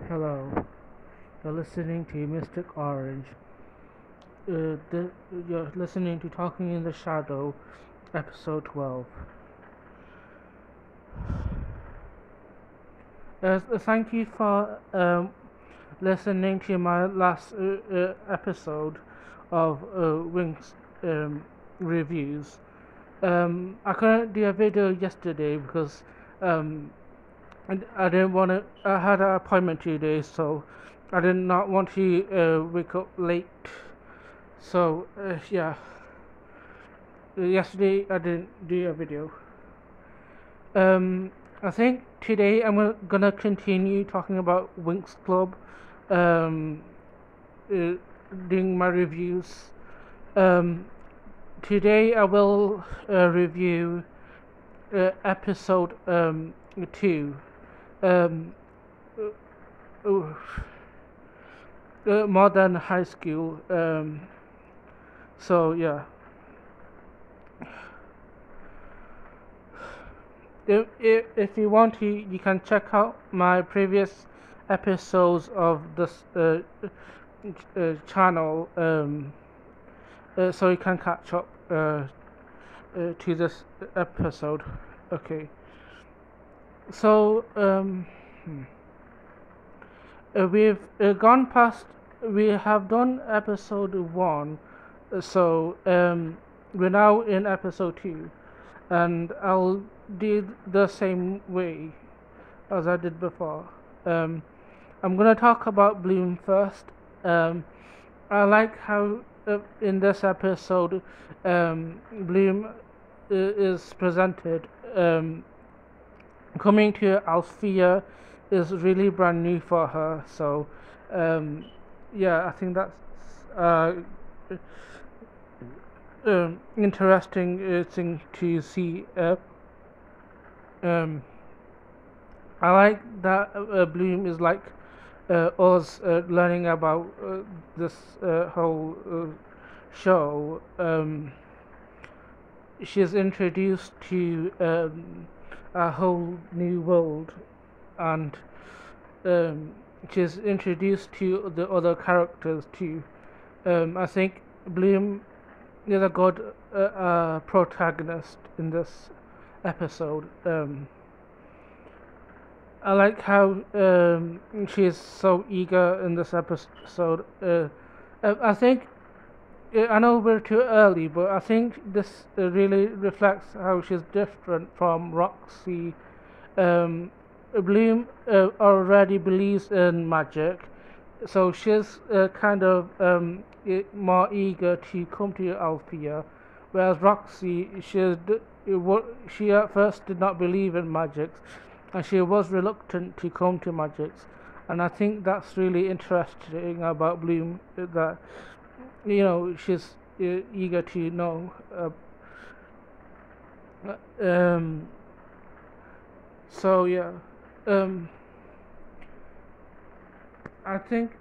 Hello, you're listening to Mystic Orange. You're listening to Talking in the Shadow, episode 12. Thank you for listening to my last episode of Winx reviews. I couldn't do a video yesterday because I didn't want to. I had an appointment today, so I did not want to wake up late. So yeah, yesterday I didn't do a video. I think today I'm gonna continue talking about Winx Club, um, uh, doing my reviews. Um, Today I will review episode 2. Um, uh, Modern High School. So yeah. If you want to, you can check out my previous episodes of this channel, so you can catch up to this episode. Okay. So we've gone past. We have done episode 1, so we're now in episode 2, and I'll do the same way as I did before. I'm gonna talk about Bloom first. I like how in this episode Bloom is presented. Coming to Althea is really brand new for her, so yeah, I think that's interesting thing to see. I like that Bloom is like us learning about this whole show. She's introduced to a whole new world, and she's introduced to the other characters too. I think Bloom is a good protagonist in this episode. I like how she's so eager in this episode. I think I know we're too early, but I think this really reflects how she's different from Roxy. Bloom already believes in magic, so she's kind of more eager to come to Althea, whereas Roxy, she at first did not believe in magic, and she was reluctant to come to magics. And I think that's really interesting about Bloom, that she's eager to know. So yeah, I think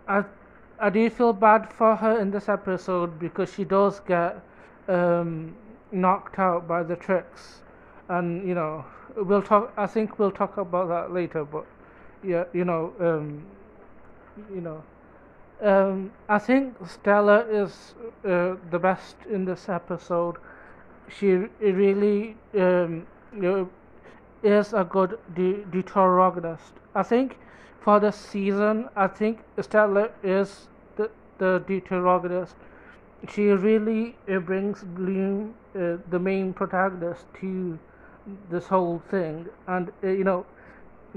I I do feel bad for her in this episode because she does get knocked out by the tricks, and we'll talk. I think we'll talk about that later. But yeah, you know. I think Stella is the best in this episode. She really is a good Deuterogonist. I think for the season, I think Stella is the Deuterogonist. She really brings Bloom, the main protagonist, to this whole thing, and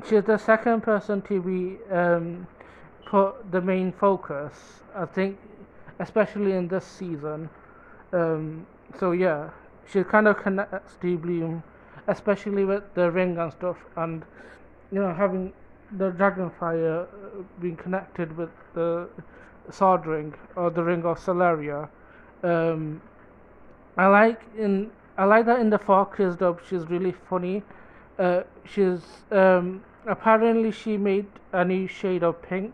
she's the second person to be put the main focus, I think, especially in this season. So yeah, she kind of connects to Bloom, especially with the ring and stuff, and having the dragonfire being connected with the sword ring or the ring of Celeria. Um, I like that in the Fox dub. She's really funny. She's apparently she made a new shade of pink,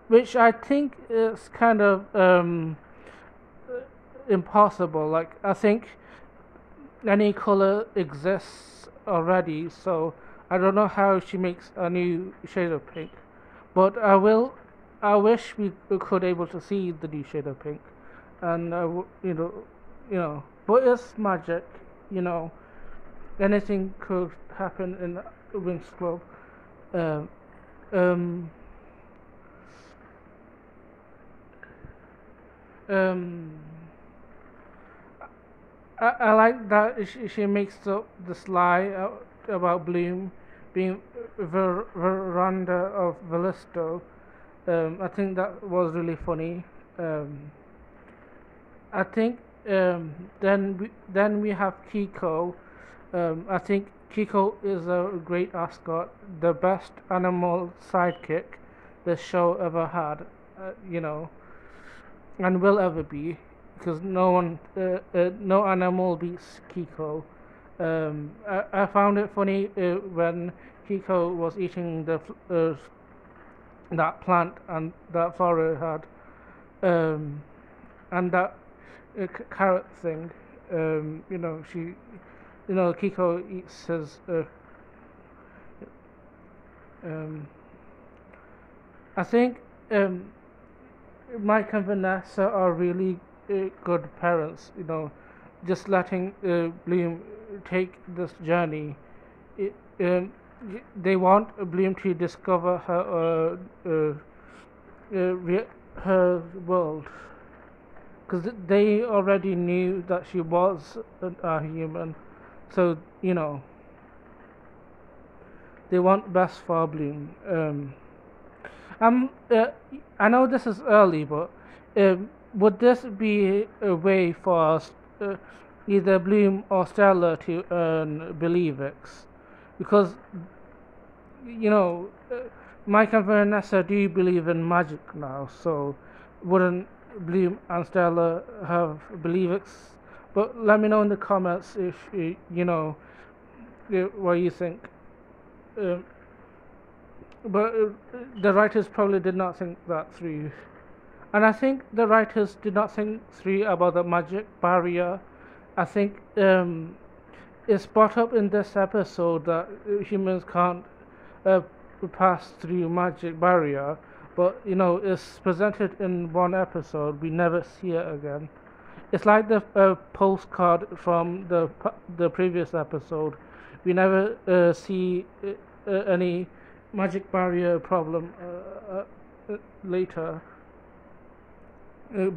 which I think is kind of impossible. Like, I think any color exists already, so I don't know how she makes a new shade of pink, but I wish we could able to see the new shade of pink, and but it's magic, you know. Anything could happen in Winx Club. Um, um, um, I like that she makes this lie about Bloom being Veranda of Velisto. I think that was really funny. Um, I think then we have Kiko. I think Kiko is a great ascot, the best animal sidekick this show ever had. You know, and will ever be, because no animal beats Kiko. I found it funny when Kiko was eating that plant and that Flora had, and that carrot thing. Kiko eats his. Um, I think Mike and Vanessa are really good parents. Just letting Bloom take this journey. It, um, they want Bloom to discover her world, because they already knew that she was a human. So they want best for Bloom. Um, uh, I know this is early, but would this be a way for us, either Bloom or Stella, to earn Believix? Because Mike and Vanessa do believe in magic now, so wouldn't Bloom and Stella have Believix? But let me know in the comments if what you think. Um, but the writers probably did not think that through. And I think the writers did not think through about the magic barrier. I think it's brought up in this episode that humans can't uh, pass through magic barrier, but it's presented in one episode. We never see it again. It's like the postcard from the previous episode. We never see any magic barrier problem later. Uh,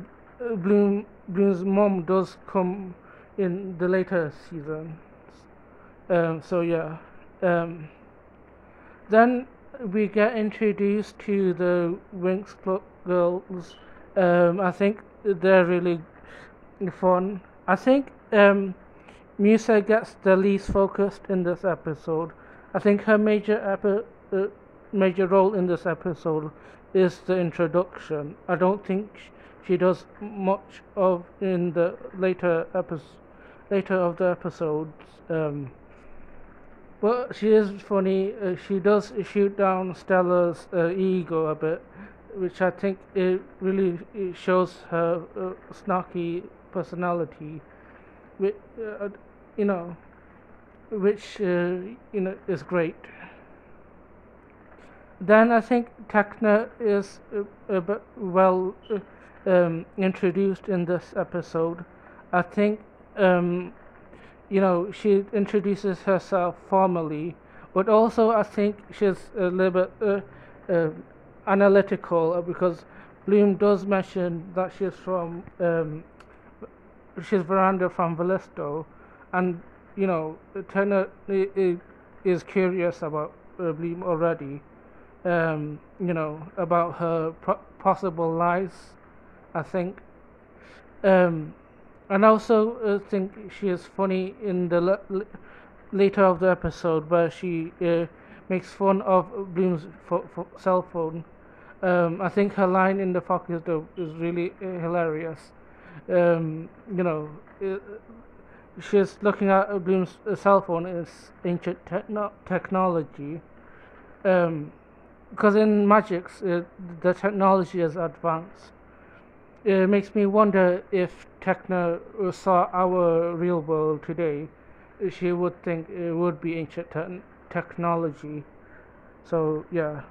Bloom's mom does come in the later seasons. So yeah. Then we get introduced to the Winx Club girls. I think they're really fun. I think Musa gets the least focused in this episode. I think her major role in this episode is the introduction. I don't think she does much of in the later of the episodes. But she is funny. She does shoot down Stella's ego a bit, which I think it really shows her snarky personality, which you know, which is great. Then I think Tekna is a bit well introduced in this episode. I think she introduces herself formally, but also I think she's a little bit analytical, because Bloom does mention that she's Veranda from Velisto, and Turner is curious about Bloom already. About her possible lies, I think. And also think she is funny in the later of the episode, where she makes fun of Bloom's cell phone. I think her line in the focus is really hilarious. She's looking at Bloom's cell phone as ancient technology. Because in Magix, the technology is advanced. It makes me wonder if Tekna saw our real world today, she would think it would be ancient technology. So yeah,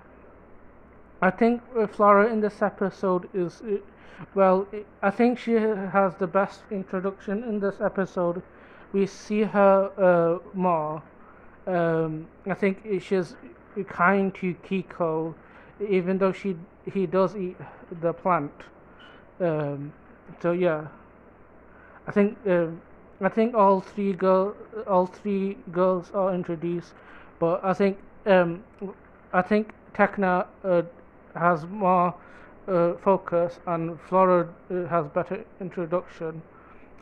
I think Flora in this episode is well. I think she has the best introduction in this episode. We see her more. I think she's kind to Kiko, even though he does eat the plant. Um, so yeah, I think I think all three girls are introduced, but I think Tekna has more focus and Flora has better introduction.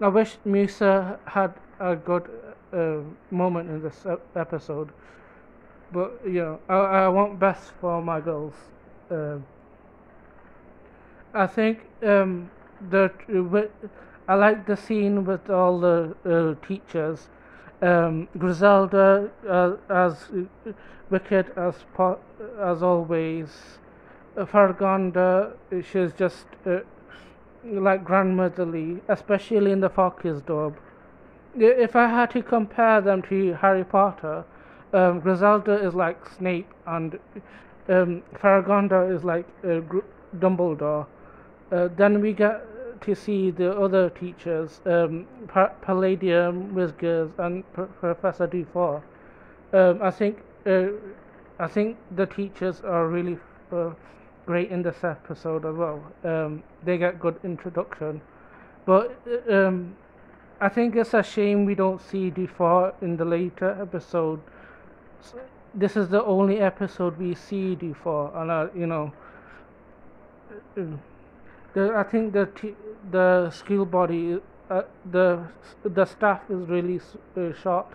I wish Musa had a good moment in this episode, but you know I want best for my girls. Um I think the I like the scene with all the teachers. Griselda as wicked as always. Fargonda, she's just like grandmotherly, especially in the Fockers dub. If I had to compare them to Harry Potter, Griselda is like Snape and Farragonda is like Dumbledore. Then we get to see the other teachers, Palladium, Whiskers, and Professor D4. Um, I think uh, I think the teachers are really great in this episode as well. They get good introduction, but I think it's a shame we don't see D4 in the later episode. This is the only episode we see D4, and uh, I think the skill body, the staff is really short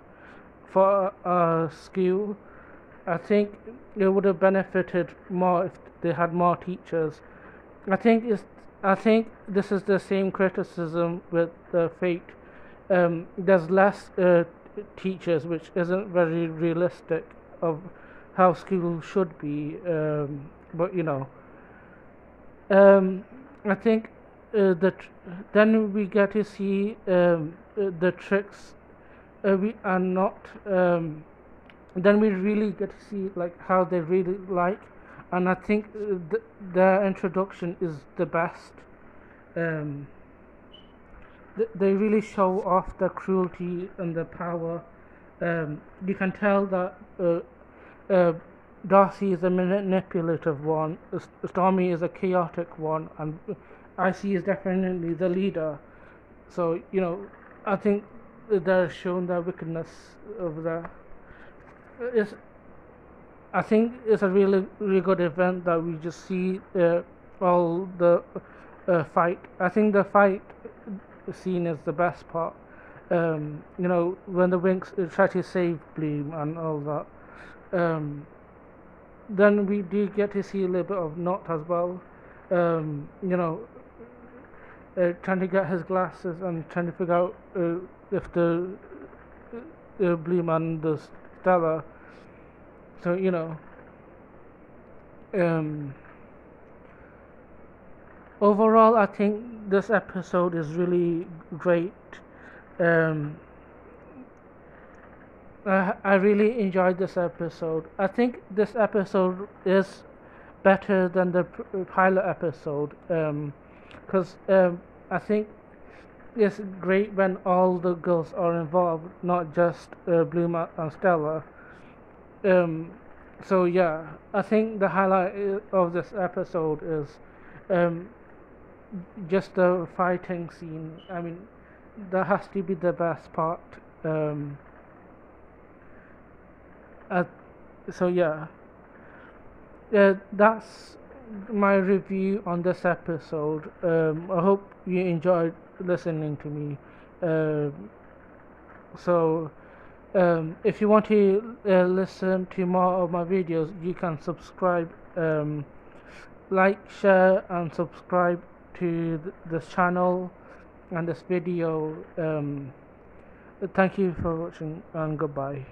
for skill. I think it would have benefited more if they had more teachers. I think it's I think this is the same criticism with the Fate. There's less teachers, which isn't very realistic of how school should be. But um, I think then we get to see the tricks. We are not. Then we really get to see like how they really like, and I think their introduction is the best. Um, they really show off the cruelty and the power. You can tell that uh, Darcy is a manipulative one, Stormy is a chaotic one, and Icy is definitely the leader. So I think they're showing their wickedness over there. It's I think it's a really good event that we just see all the fight. I think the fight scene is the best part. When the Winx try to save Bloom and all that. Then we do get to see a little bit of Not as well. Um, you know, Trying to get his glasses and trying to figure out if the Bloom and the Stella. So um, overall, I think this episode is really great. Um, I really enjoyed this episode. I think this episode is better than the pilot episode because I think it's great when all the girls are involved, not just Bloom and Stella. Um, so yeah, I think the highlight of this episode is um, just the fighting scene. I mean, that has to be the best part. Um, uh, so yeah, that's my review on this episode. I hope you enjoyed listening to me. So if you want to listen to more of my videos, you can subscribe, like, share, and subscribe to this channel and this video. Thank you for watching, and goodbye.